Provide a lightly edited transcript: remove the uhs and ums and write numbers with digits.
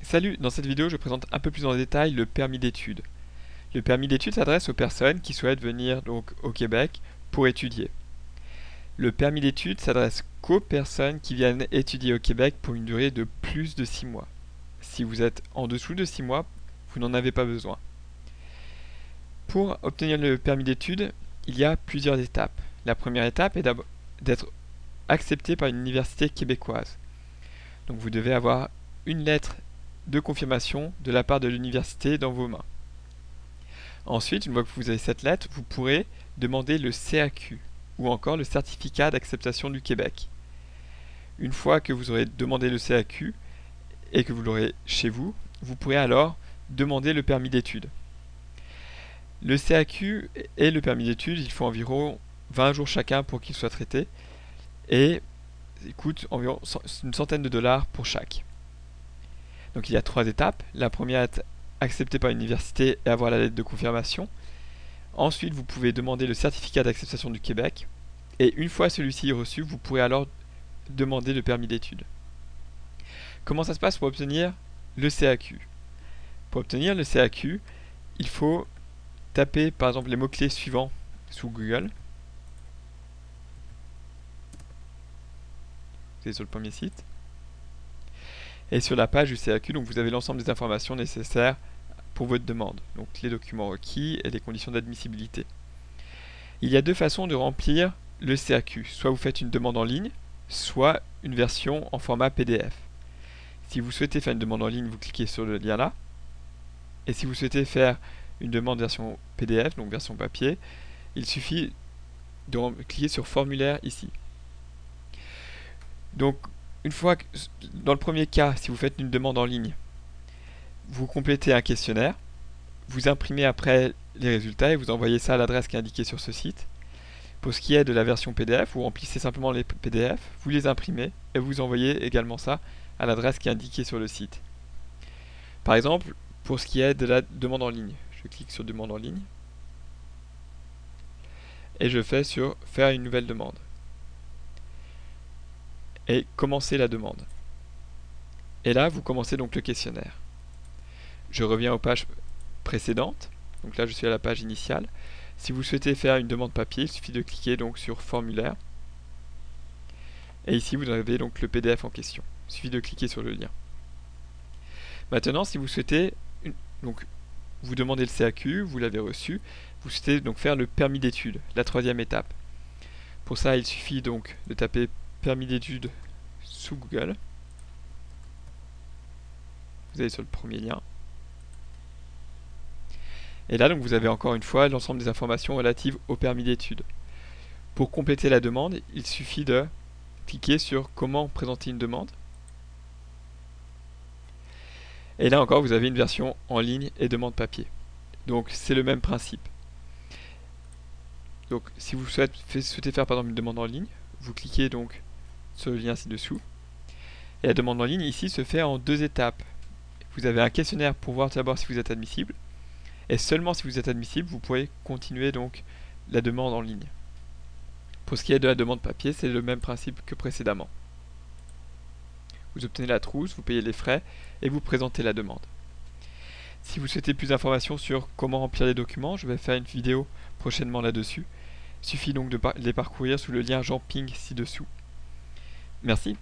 Salut, dans cette vidéo je présente un peu plus en détail le permis d'études. Le permis d'études s'adresse aux personnes qui souhaitent venir donc au Québec pour étudier. Le permis d'études s'adresse qu'aux personnes qui viennent étudier au Québec pour une durée de plus de 6 mois. Si vous êtes en dessous de 6 mois, vous n'en avez pas besoin. Pour obtenir le permis d'études, il y a plusieurs étapes. La première étape est d'être accepté par une université québécoise. Donc vous devez avoir une lettre de confirmation de la part de l'université dans vos mains. Ensuite, une fois que vous avez cette lettre, vous pourrez demander le CAQ ou encore le certificat d'acceptation du Québec. Une fois que vous aurez demandé le CAQ et que vous l'aurez chez vous, vous pourrez alors demander le permis d'études. Le CAQ et le permis d'études, il faut environ 20 jours chacun pour qu'ils soient traités et il coûte environ une centaine de dollars pour chaque. Donc il y a 3 étapes. La première est accepter par l'université et avoir la lettre de confirmation. Ensuite, vous pouvez demander le certificat d'acceptation du Québec. Et une fois celui-ci reçu, vous pourrez alors demander le permis d'études. Comment ça se passe pour obtenir le CAQ? Pour obtenir le CAQ, il faut taper par exemple les mots-clés suivants sous Google. Vous êtes sur le premier site. Et sur la page du CAQ, donc vous avez l'ensemble des informations nécessaires pour votre demande, donc les documents requis et les conditions d'admissibilité. Il y a 2 façons de remplir le CAQ. Soit vous faites une demande en ligne, soit une version en format PDF. Si vous souhaitez faire une demande en ligne, vous cliquez sur le lien là. Et si vous souhaitez faire une demande version PDF, donc version papier, il suffit de cliquer sur formulaire ici. Donc, une fois que, dans le premier cas, si vous faites une demande en ligne, vous complétez un questionnaire, vous imprimez après les résultats et vous envoyez ça à l'adresse qui est indiquée sur ce site. Pour ce qui est de la version PDF, vous remplissez simplement les PDF, vous les imprimez et vous envoyez également ça à l'adresse qui est indiquée sur le site. Par exemple, pour ce qui est de la demande en ligne, je clique sur demande en ligne et je fais sur faire une nouvelle demande et commencer la demande. Et là, vous commencez donc le questionnaire. Je reviens aux pages précédentes. Donc là, je suis à la page initiale. Si vous souhaitez faire une demande papier, il suffit de cliquer donc sur formulaire. Et ici, vous avez donc le PDF en question. Il suffit de cliquer sur le lien. Maintenant, si vous souhaitez, donc vous demandez le CAQ, vous l'avez reçu, vous souhaitez donc faire le permis d'études, la 3e étape. Pour ça, il suffit donc de taper permis d'études sous Google. Vous allez sur le premier lien. Et là, donc, vous avez encore une fois l'ensemble des informations relatives au permis d'études. Pour compléter la demande, il suffit de cliquer sur comment présenter une demande. Et là encore, vous avez une version en ligne et demande papier. Donc, c'est le même principe. Donc, si vous souhaitez faire par exemple une demande en ligne, vous cliquez donc sur le lien ci-dessous. Et la demande en ligne ici se fait en 2 étapes. Vous avez un questionnaire pour voir d'abord si vous êtes admissible. Et seulement si vous êtes admissible, vous pourrez continuer donc la demande en ligne. Pour ce qui est de la demande papier, c'est le même principe que précédemment. Vous obtenez la trousse, vous payez les frais et vous présentez la demande. Si vous souhaitez plus d'informations sur comment remplir les documents, je vais faire une vidéo prochainement là-dessus. Il suffit donc de les parcourir sous le lien Jean Ping ci-dessous. Merci.